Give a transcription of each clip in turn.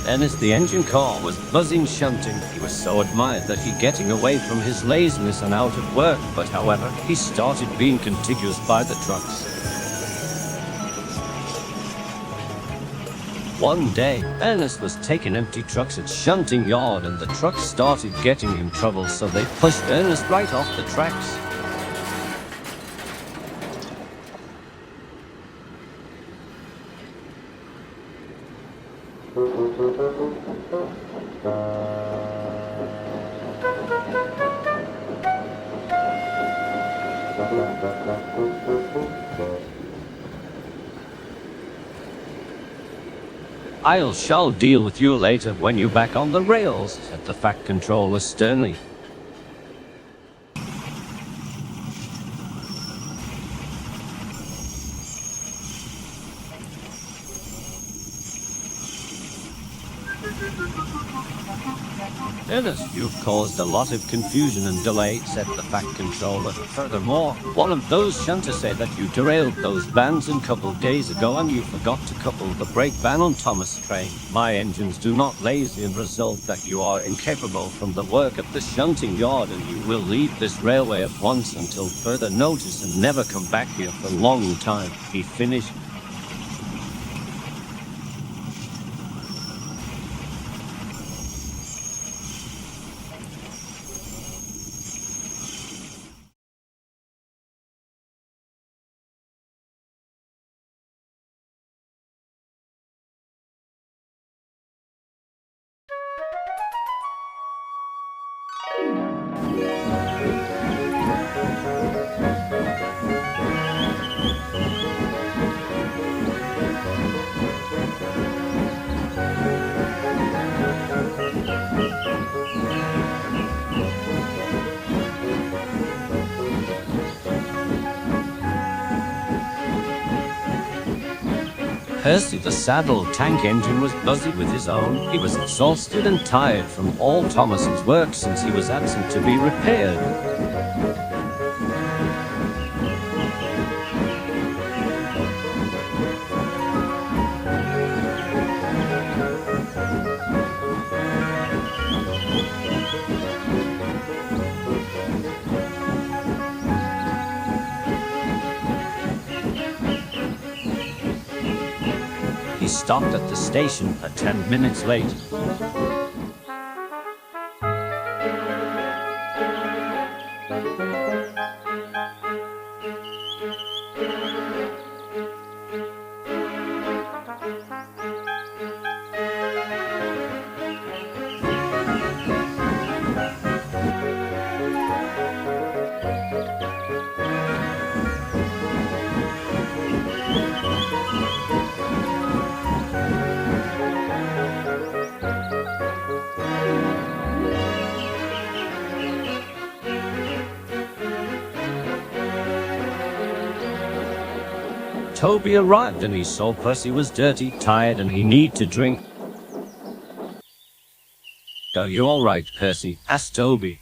Ernest the engine car was buzzing shunting. He was so admired that he getting away from his laziness and out of work, but however, he started being contiguous by the trucks. One day, Ernest was taking empty trucks at shunting yard and the trucks started getting him trouble, so they pushed Ernest right off the tracks. "I shall deal with you later when you're back on the rails," said the Fat Controller sternly. "Ernest, you've caused a lot of confusion and delay," said the Fat Controller. "Furthermore, one of those shunters said that you derailed those vans a couple days ago and you forgot to couple the brake van on Thomas' train. My engines do not lazy and result that you are incapable from the work at the shunting yard and you will leave this railway at once until further notice and never come back here for a long time," he finished. Percy, the saddle tank engine, was busy with his own. He was exhausted and tired from all Thomas's work since he was absent to be repaired. He stopped at the station 10 minutes late. Toby arrived and he saw Percy was dirty, tired, and he needed to drink. "Are you all right, Percy?" asked Toby.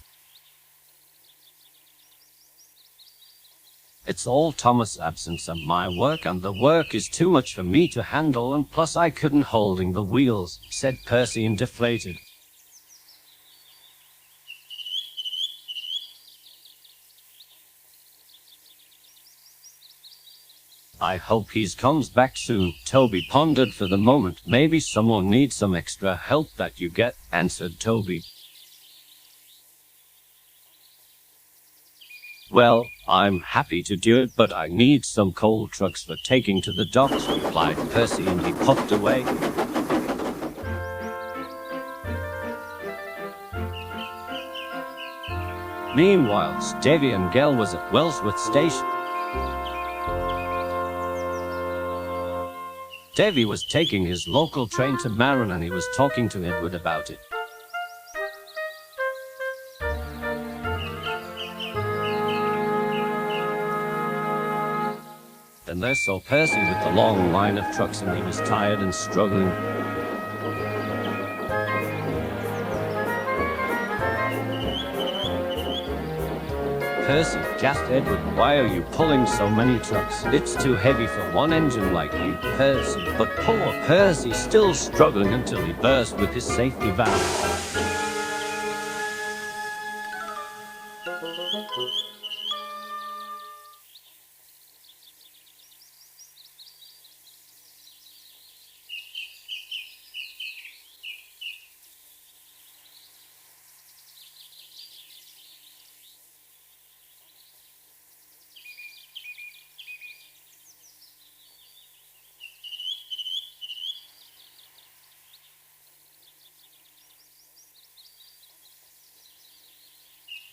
"It's all Thomas' absence and my work, and the work is too much for me to handle, and plus I couldn't holding the wheels," said Percy, and deflated. "I hope he comes back soon," Toby pondered for the moment. "Maybe someone needs some extra help that you get," answered Toby. "Well, I'm happy to do it, but I need some coal trucks for taking to the docks," replied Percy, and he puffed away. Meanwhile, Stevie and Gale was at Wellsworth Station. Stevie was taking his local train to Maron and he was talking to Edward about it. Then they saw Percy with the long line of trucks and he was tired and struggling. Percy gasped Edward. "Why are you pulling so many trucks? It's too heavy for one engine like you, Percy." But poor Percy still struggling until he burst with his safety valve.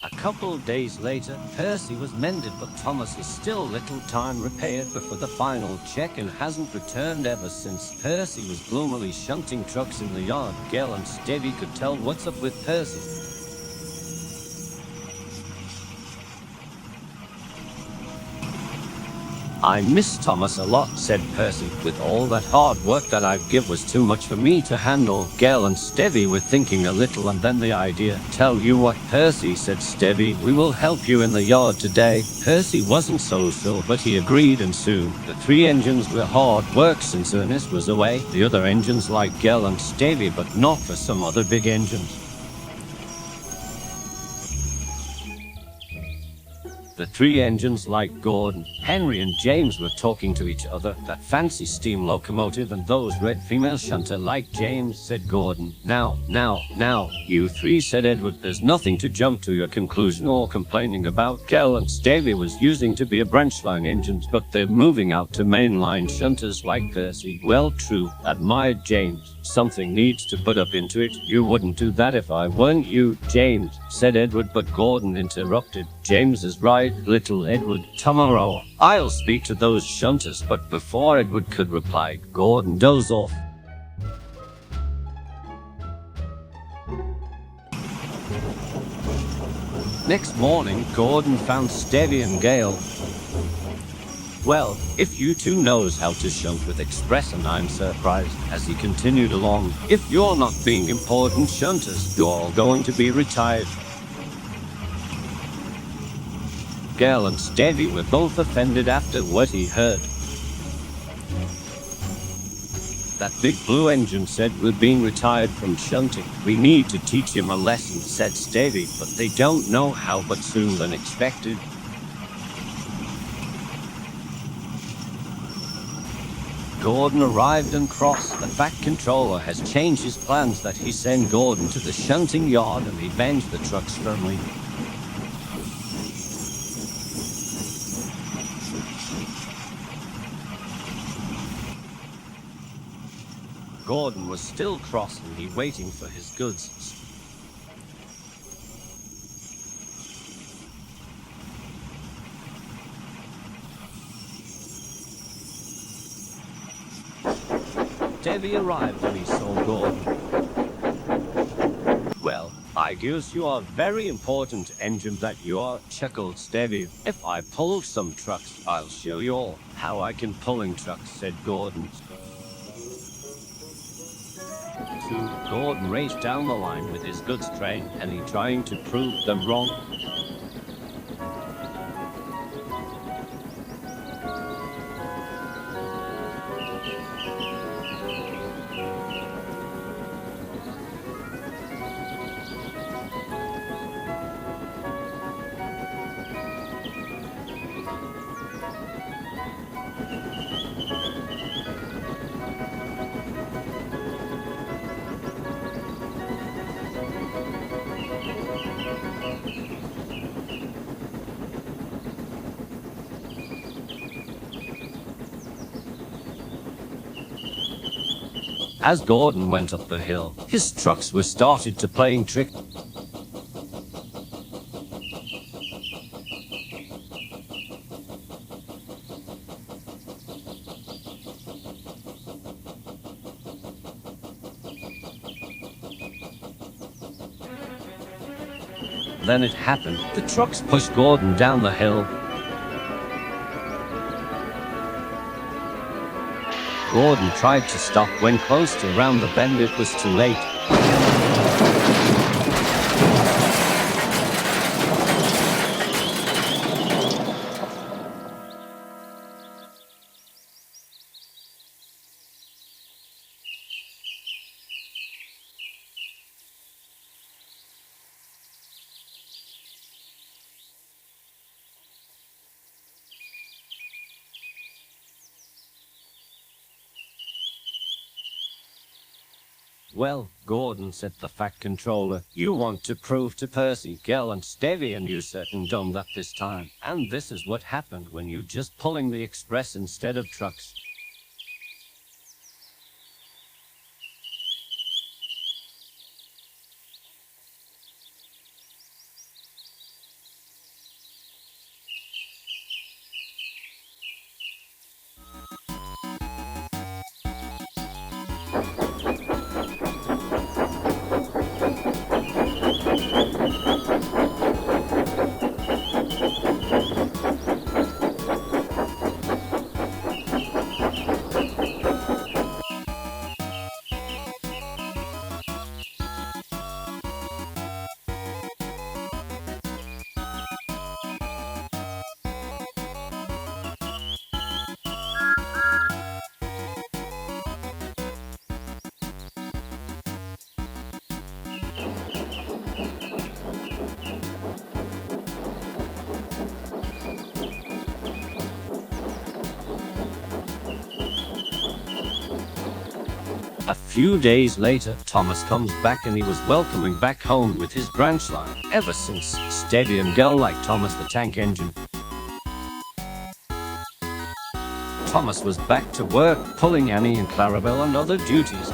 A couple days later, Percy was mended, but Thomas is still little time repaired before the final check and hasn't returned ever since. Percy was gloomily shunting trucks in the yard. Gale and Stevie could tell what's up with Percy. "I miss Thomas a lot," said Percy. "With all that hard work that I've give was too much for me to handle." Gale and Stevie were thinking a little, and then the idea. "Tell you what, Percy," said Stevie, "we will help you in the yard today." Percy wasn't so sure, but he agreed, and soon the three engines were hard work since Ernest was away. The other engines liked Gale and Stevie, but not for some other big engines. The three engines like Gordon, Henry and James were talking to each other. "That fancy steam locomotive and those red female shunter like James," said Gordon. Now, you three," said Edward. "There's nothing to jump to your conclusion or complaining about. Gale and Stevie was using to be a branch line engines, but they're moving out to mainline shunters like Percy." "Well, true," admired James. "Something needs to put up into it." "You wouldn't do that if I weren't you, James," said Edward, but Gordon interrupted. "James is right, little Edward. Tomorrow I'll speak to those shunters." But before Edward could reply, Gordon dozed off. Next morning, Gordon found Stevie and Gale. "Well, if you two knows how to shunt with express," and I'm surprised as he continued along. "If you're not being important shunters, you're all going to be retired." Gale and Stevie were both offended after what he heard. "That big blue engine said we're being retired from shunting. We need to teach him a lesson," said Stevie, "but they don't know how, but soon than expected." Gordon arrived and crossed. The Fat Controller has changed his plans that he send Gordon to the shunting yard and revenge the trucks firmly. Gordon was still cross and he waiting for his goods. Stevie arrived when he saw Gordon. "Well, I guess you are very important engine that you are," chuckled Stevie. "If I pull some trucks, I'll show you all how I can pulling trucks," said Gordon. Gordon raced down the line with his goods train, and he trying to prove them wrong. As Gordon went up the hill, his trucks were started to playing trick. Then it happened. The trucks pushed Gordon down the hill. Gordon tried to stop. When close to round the bend, it was too late. Well, Gordon, said the Fat Controller, you want to prove to Percy, Gale and Stevie and you certain done that this time. And this is what happened when you just pulling the express instead of trucks. A few days later, Thomas comes back and he was welcoming back home with his branch line. Ever since, Stevie and Gale like Thomas the Tank Engine. Thomas was back to work, pulling Annie and Clarabelle and other duties.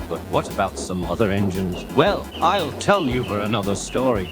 But what about some other engines? Well, I'll tell you for another story.